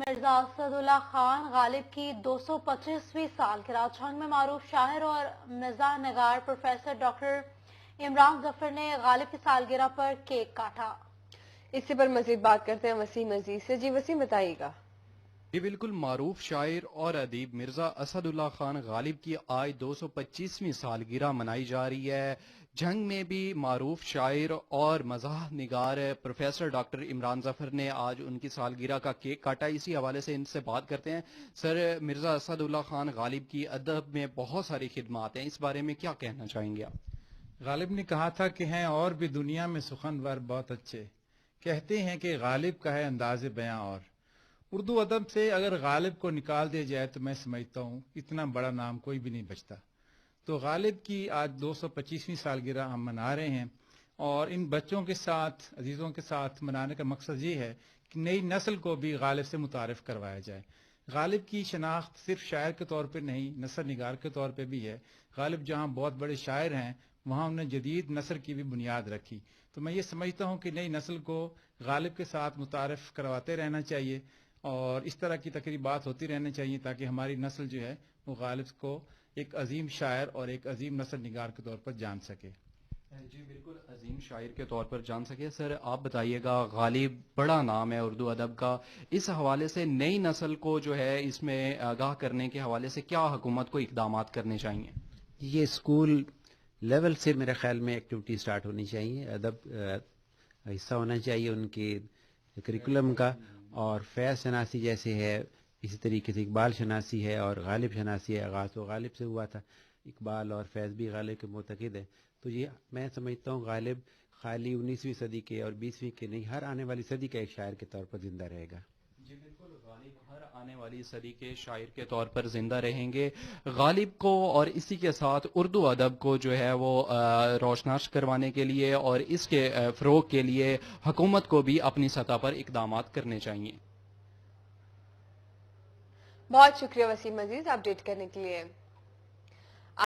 مرزا اسد اللہ خان غالب کی 225ویں سالگرہ جھنگ میں معروف شاعر اور مزاح نگار پروفیسر ڈاکٹر عمران ظفر نے غالب کی سالگرہ پر کیک کاٹا۔ اسی پر مزید بات کرتے ہیں وسیم عزیز سے۔ جی وسیم بتائیے گا۔ یہ بالکل معروف شاعر اور ادیب مرزا اسد اللہ خان غالب کی آج 225ویں سالگرہ منائی جا رہی ہے۔ جنگ میں بھی معروف شاعر اور مزاح نگار پروفیسر ڈاکٹر عمران ظفر نے آج ان کی سالگرہ کا کیک کاٹا۔ اسی حوالے سے ان سے بات کرتے ہیں۔ سر، مرزا اسد اللہ خان غالب کی ادب میں بہت ساری خدمات ہیں، اس بارے میں کیا کہنا چاہیں گے آپ؟ غالب نے کہا تھا کہ ہیں اور بھی دنیا میں سخنور بہت اچھے، کہتے ہیں کہ غالب کا ہے انداز بیاں اور اردو ادب سے اگر غالب کو نکال دیا جائے تو میں سمجھتا ہوں اتنا بڑا نام کوئی بھی نہیں بچتا۔ تو غالب کی آج 225ویں سالگرہ ہم منا رہے ہیں، اور ان بچوں کے ساتھ، عزیزوں کے ساتھ منانے کا مقصد یہ ہے کہ نئی نسل کو بھی غالب سے متعارف کروایا جائے۔ غالب کی شناخت صرف شاعر کے طور پہ نہیں، نثر نگار کے طور پہ بھی ہے۔ غالب جہاں بہت بڑے شاعر ہیں، وہاں انہوں نے جدید نثر کی بھی بنیاد رکھی۔ تو میں یہ سمجھتا ہوں کہ نئی نسل کو غالب کے ساتھ متعارف کرواتے رہنا چاہیے، اور اس طرح کی تقریبات ہوتی رہنی چاہیے تاکہ ہماری نسل جو ہے وہ غالب کو ایک عظیم شاعر اور ایک عظیم نثر نگار کے طور پر جان سکے۔ جی بالکل، عظیم شاعر کے طور پر جان سکے۔ سر آپ بتائیے گا، غالب بڑا نام ہے اردو ادب کا، اس حوالے سے نئی نسل کو جو ہے اس میں آگاہ کرنے کے حوالے سے کیا حکومت کو اقدامات کرنے چاہیے؟ یہ اسکول لیول سے میرے خیال میں ایکٹیویٹی سٹارٹ ہونی چاہیے، ادب حصہ ہونا چاہیے ان کے کریکولم کا، اور فیض شناسی جیسے ہے، اسی طریقے سے اقبال شناسی ہے اور غالب شناسی ہے۔ آغاز تو غالب سے ہوا تھا، اقبال اور فیض بھی غالب کے معتقد ہے۔ تو یہ میں سمجھتا ہوں غالب خالی 19ویں صدی کے اور 20ویں کے نہیں، ہر آنے والی صدی کا ایک شاعر کے طور پر زندہ رہے گا۔ جی بالکل، غالب ہر آنے والی صدی کے شاعر کے طور پر زندہ رہیں گے۔ غالب کو اور اسی کے ساتھ اردو ادب کو جو ہے وہ روشناس کروانے کے لیے اور اس کے فروغ کے لیے حکومت کو بھی اپنی سطح پر اقدامات کرنے چاہیے۔ بہت شکریہ وسیم عزیز اپڈیٹ کرنے کے لیے۔